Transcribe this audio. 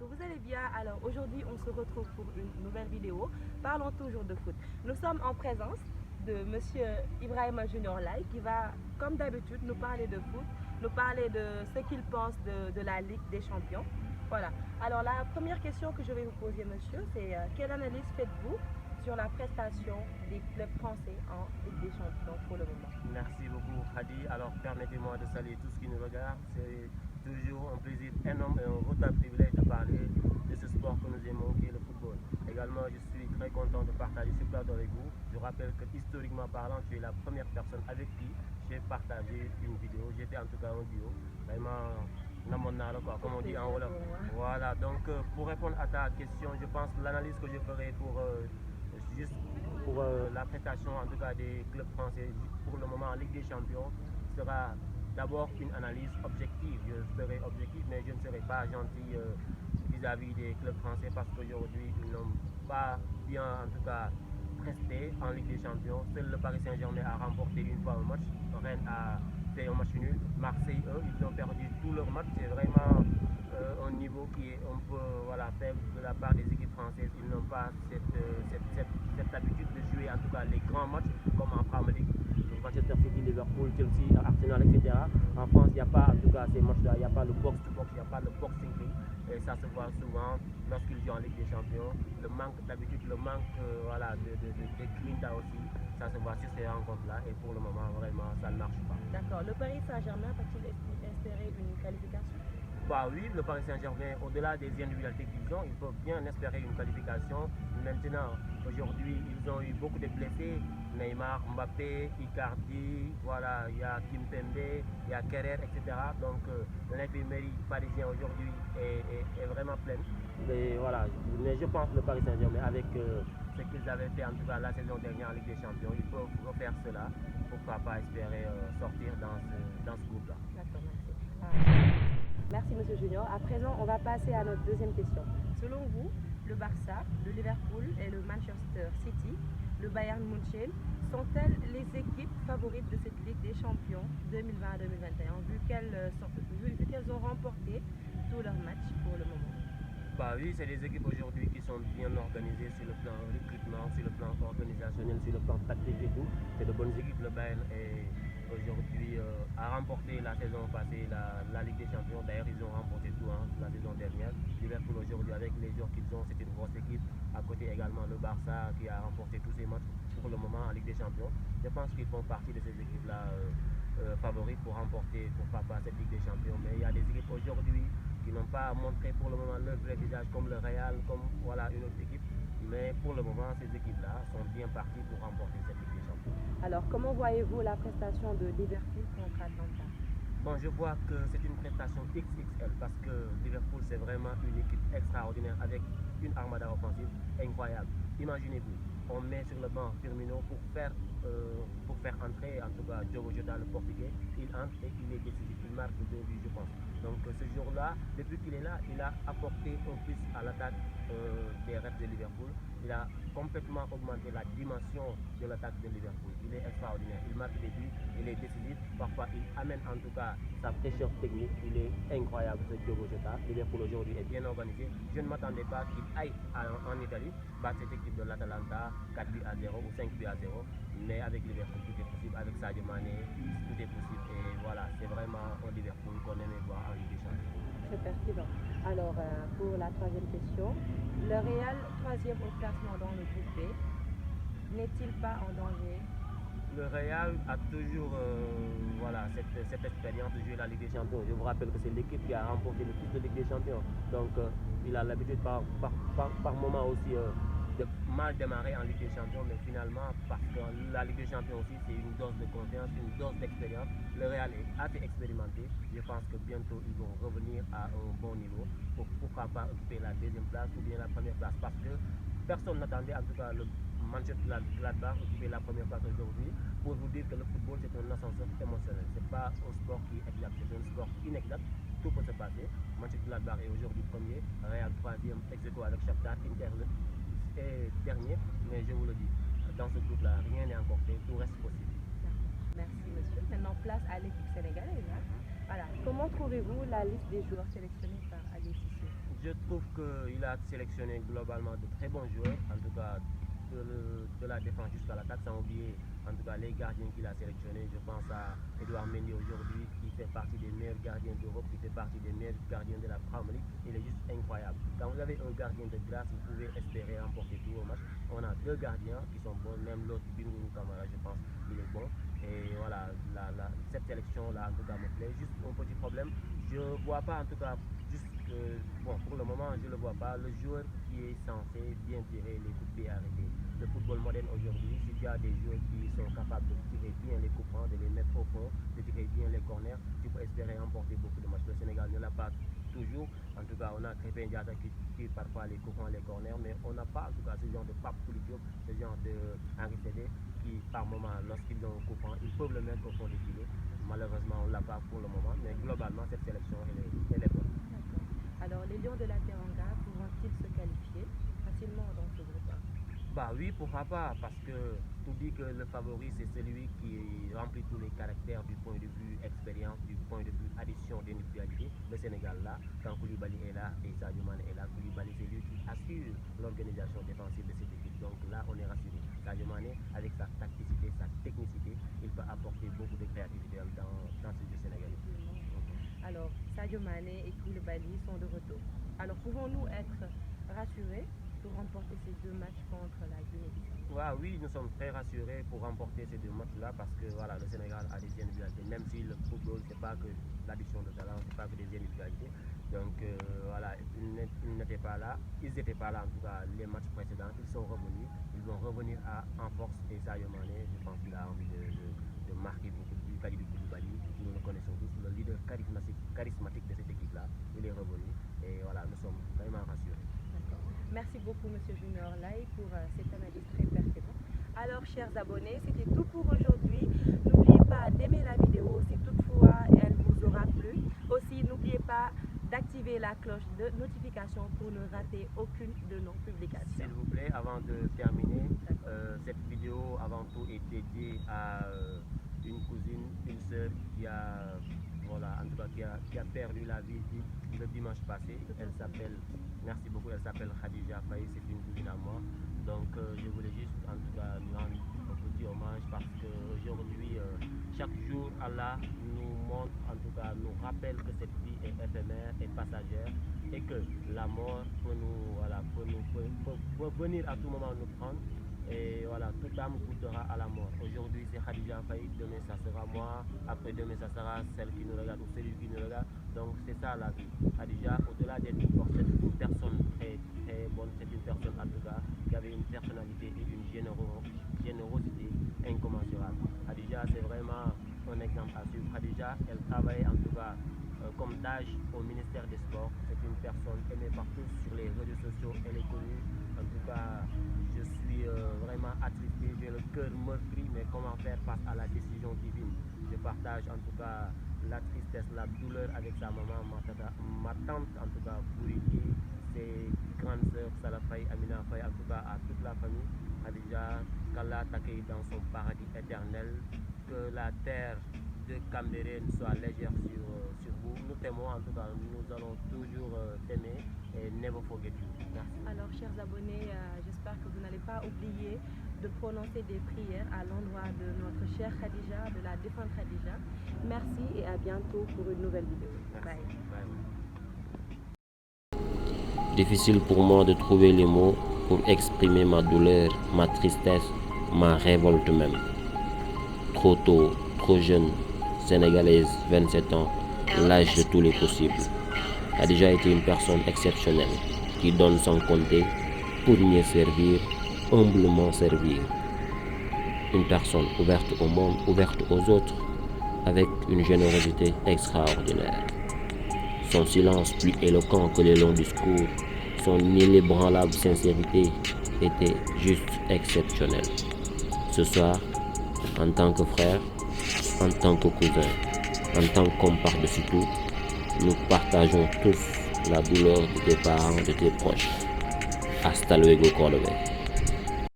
que vous allez bien. Alors aujourd'hui, on se retrouve pour une nouvelle vidéo. Parlons toujours de foot. Nous sommes en présence de Monsieur Ibrahima Junior Lai qui va, comme d'habitude, nous parler de foot, nous parler de ce qu'il pense de la Ligue des Champions. Voilà. Alors la première question que je vais vous poser, monsieur, c'est quelle analyse faites-vous sur la prestation des clubs français en Ligue des Champions pour le moment? Merci beaucoup, Hadi. Alors, permettez-moi de saluer tous qui nous regardent. C'est toujours un plaisir énorme et un véritable privilège de parler de ce sport que nous aimons, qui est le football. Également, je suis très content de partager ce plateau avec vous. Je rappelle que, historiquement parlant, tu es la première personne avec qui j'ai partagé une vidéo. J'ai fait en tout cas un duo. Vraiment, quoi, comme on dit en Wolof. Voilà, donc pour répondre à ta question, je pense que l'analyse que je ferai juste pour la prestation en tout cas des clubs français pour le moment en Ligue des Champions sera d'abord une analyse objective. Je serai objectif, mais je ne serai pas gentil vis-à-vis des clubs français parce qu'aujourd'hui ils n'ont pas bien en tout cas presté en Ligue des Champions. Seul le Paris Saint-Germain a remporté une fois un match. Rennes a fait un match nul. Marseille, eux, ils ont perdu tous leurs matchs. C'est vraiment un niveau qui est un peu faible de la part des équipes françaises. Ils n'ont pas cette habitude de jouer en tout cas les grands matchs comme en Premier League. Manchester City, Liverpool, Chelsea, Arsenal, etc. En France, il n'y a pas en tout cas ces matchs-là, il n'y a pas le box-to-box, il n'y a pas le boxing ring. Et ça se voit souvent lorsqu'ils jouent en Ligue des Champions. Le manque d'habitude, le manque de grinta aussi, ça se voit sur ces rencontres-là. Et pour le moment, vraiment, ça ne marche pas. D'accord. Le Paris Saint-Germain va-t-il espérer une qualification? Bah oui, le Paris Saint-Germain, au-delà des individualités qu'ils ont, ils peuvent bien espérer une qualification. Maintenant, aujourd'hui, ils ont eu beaucoup de blessés. Neymar, Mbappé, Icardi, voilà, il y a Kimpembe, il y a Kerrer, etc. Donc l'imprimerie parisien aujourd'hui est vraiment pleine. Mais voilà, mais je pense que le Paris Saint-Germain, avec ce qu'ils avaient fait en tout cas la saison dernière en Ligue des Champions, ils peuvent refaire cela. Pourquoi pas espérer sortir dans ce groupe-là. D'accord, merci. Merci Monsieur Junior. À présent, on va passer à notre deuxième question. Selon vous, le Barça, le Liverpool et le Manchester City, le Bayern München, sont-elles les équipes favorites de cette Ligue des Champions 2020-2021 vu qu'elles ont remporté tous leurs matchs pour le moment? Bah oui, c'est des équipes aujourd'hui qui sont bien organisées sur le plan recrutement, sur le plan organisationnel, sur le plan tactique et tout. C'est de bonnes équipes. Le Bayern aujourd'hui a remporté la saison passée la Ligue des Champions. D'ailleurs, ils ont remporté tout la saison dernière. Liverpool aujourd'hui, avec les joueurs qu'ils ont, c'est une grosse équipe. À côté également le Barça qui a remporté tous ses matchs pour le moment en Ligue des Champions. Je pense qu'ils font partie de ces équipes-là favorites pour remporter, pourquoi pas, cette Ligue des Champions. Mais il y a des équipes aujourd'hui qui n'ont pas montré pour le moment leur vrai visage comme le Real, comme voilà une autre équipe. Mais pour le moment, ces équipes-là sont bien parties pour remporter cette Ligue des Champions. Alors, comment voyez-vous la prestation de Liverpool contre Atlanta? Bon, je vois que c'est une prestation XXL parce que Liverpool, c'est vraiment une équipe extraordinaire avec une armada offensive incroyable. Imaginez-vous, on met sur le banc Firmino pour faire entrer en tout cas Diogo Jota, le portugais. Il entre et il est décisif, il marque 2 buts, je pense. Donc ce jour-là, depuis qu'il est là, il a apporté un plus à l'attaque des Reds de Liverpool. Il a complètement augmenté la dimension de l'attaque de Liverpool. Il est extraordinaire, il marque des buts, il est décisif. Parfois, il amène en tout cas sa fraîcheur technique. Il est incroyable ce Diogo Jota. Liverpool aujourd'hui est bien organisé. Je ne m'attendais pas qu'il aille en Italie battre cette équipe de l'Atalanta 4 buts à 0 ou 5 buts à 0. Mais avec Liverpool, tout est possible. Avec Sadio Mané, tout est possible. Et voilà, c'est vraiment un Liverpool qu'on aimait voir en Ligue des Champions. C'est pertinent. Alors, pour la troisième question, le Real, troisième au classement dans le groupe B, n'est-il pas en danger? Le Real a toujours cette expérience de jouer la Ligue des Champions. Je vous rappelle que c'est l'équipe qui a remporté le plus de Ligue des Champions. Donc il a l'habitude par moment aussi de mal démarrer en Ligue des Champions, mais finalement, parce que la Ligue des Champions aussi, c'est une dose de confiance, une dose d'expérience. Le Real est assez expérimenté. Je pense que bientôt, ils vont revenir à un bon niveau pour pourquoi pas occuper la deuxième place ou bien la première place. Parce que personne n'attendait en tout cas le Manchester Gladbach occuper la première place aujourd'hui. Pour vous dire que le football, c'est un ascenseur émotionnel. Ce n'est pas un sport qui est exact, c'est un sport inexact. Tout peut se passer. Manchester Gladbach est aujourd'hui premier, Real troisième, ex-aequo avec Shakhtar, Inter est dernier. Mais je vous le dis, dans ce groupe-là, rien n'est encore fait, tout reste possible. Merci monsieur. Maintenant, place à l'équipe sénégalaise. Voilà. Comment trouvez-vous la liste des joueurs sélectionnés par Ali Cissé? Je trouve qu'il a sélectionné globalement de très bons joueurs, en tout cas de la défense jusqu'à l'attaque, sans oublier en tout cas les gardiens qu'il a sélectionnés. Je pense à Edouard Mendy aujourd'hui, qui fait partie des meilleurs gardiens d'Europe, qui fait partie des meilleurs gardiens de la Premier League. Il est juste incroyable. Quand vous avez un gardien de glace, vous pouvez espérer remporter tout au match. On a deux gardiens qui sont bons, même l'autre, Bingourou Kamara, je pense, il est bon. Et voilà, cette sélection-là, en tout cas, me plaît. Juste un petit problème, je ne vois pas en tout cas, bon, pour le moment, je ne le vois pas, le joueur qui est censé bien tirer les coups de pied arrêtés. Le football moderne aujourd'hui, si tu as des joueurs qui sont capables de tirer bien les coups francs, de les mettre au fond, de tirer bien les corners, tu peux espérer remporter beaucoup de matchs. Le Sénégal ne l'a pas toujours. En tout cas, on a Krépin Diatta qui tire parfois les coups francs, les corners, mais on n'a pas en tout cas ce genre de Pape Kouli Diop, ce genre de Henri Cédé qui, par moment, lorsqu'ils ont un coup franc, ils peuvent le mettre au fond des filets. Malheureusement, on ne l'a pas pour le moment, mais globalement, cette sélection, elle est bonne. Alors, les Lions de la Teranga pourront-ils se qualifier facilement dans ce groupe? Bah oui, pourquoi pas, parce que tout dit que le favori, c'est celui qui remplit tous les caractères du point de vue expérience, du point de vue addition d'individualité. Le Sénégal là, quand Koulibaly est là et Sadio Mané est là, Koulibaly c'est lui qui assure l'organisation défensive de cette équipe. Donc là, on est rassuré. Sadio Mané, avec sa tacticité, sa technicité, il peut apporter beaucoup de créativité dans ce jeu sénégalais. Alors, Sadio Mané et Koulibaly sont de retour. Alors, pouvons-nous être rassurés pour remporter ces deux matchs contre la Guinée-Bissau? Oui, nous sommes très rassurés pour remporter ces deux matchs-là parce que voilà, le Sénégal a des individualités. Même si le football, c'est pas que l'addition de talent, c'est pas que des individualités. Donc voilà, ils n'étaient pas là. Ils n'étaient pas là en tout cas les matchs précédents. Ils sont revenus. Ils vont revenir en force. Et Sadio Mané, je pense qu'il a envie de marquer beaucoup de buts. Kalidou Koulibaly, nous le connaissons tous, le leader charismatique de cette équipe-là. Il est revenu. Et voilà, nous sommes vraiment rassurés. Merci beaucoup, M. Junior Lai, pour cette analyse très pertinente. Alors, chers abonnés, c'était tout pour aujourd'hui. N'oubliez pas d'aimer la vidéo si toutefois elle vous aura plu. Aussi, n'oubliez pas d'activer la cloche de notification pour ne rater aucune de nos publications. S'il vous plaît, avant de terminer, cette vidéo avant tout est dédiée à une cousine, une sœur qui a... Voilà, en tout cas, qui a perdu la vie le dimanche passé. Elle s'appelle, merci beaucoup, elle s'appelle Khadija Faye, c'est une cousine à moi. Donc je voulais juste en tout cas lui rendre un petit hommage parce qu'aujourd'hui, chaque jour, Allah nous montre, en tout cas nous rappelle que cette vie est éphémère et passagère et que la mort peut nous, voilà, peut venir à tout moment nous prendre. Et voilà, toute âme goûtera à la mort. Aujourd'hui c'est Khadija Faye, demain ça sera moi, après demain ça sera celle qui nous regarde ou celui qui nous regarde. Donc c'est ça la vie. Khadija, au-delà d'être une personne très bonne, c'est une personne en tout cas qui avait une personnalité et une générosité incommensurable. Khadija c'est vraiment un exemple à suivre. Khadija, elle travaille en tout cas comme tâche au ministère des Sports. C'est une personne aimée par tous sur les réseaux sociaux, elle est connue. En tout cas, je suis vraiment attristé, j'ai le cœur meurtri, mais comment faire face à la décision divine? Je partage en tout cas la tristesse, la douleur avec sa maman, ma tante en tout cas, Bourigui, ses grandes sœurs, Salah Faye, Amina Faye, en tout cas à toute la famille. Khadija, qu'Allah t'accueille dans son paradis éternel, que la terre de Cambérène soit légère sur vous. Nous t'aimons en tout cas, nous allons toujours t'aimer et never forget you. Merci. Alors, chers abonnés, j'espère que vous n'allez pas oublier de prononcer des prières à l'endroit de notre chère Khadija, de la défunte Khadija. Merci et à bientôt pour une nouvelle vidéo. Bye. Difficile pour moi de trouver les mots pour exprimer ma douleur, ma tristesse, ma révolte même. Trop tôt, trop jeune, sénégalaise, 27 ans, l'âge de tous les possibles. A déjà été une personne exceptionnelle, qui donne sans compter, pour mieux servir, humblement servir. Une personne ouverte au monde, ouverte aux autres, avec une générosité extraordinaire. Son silence plus éloquent que les longs discours, son inébranlable sincérité était juste exceptionnelle. Ce soir, en tant que frère, en tant que cousin, en tant qu'homme par-dessus tout, nous partageons tous la douleur de tes parents, de tes proches. Hasta luego, Cordobés.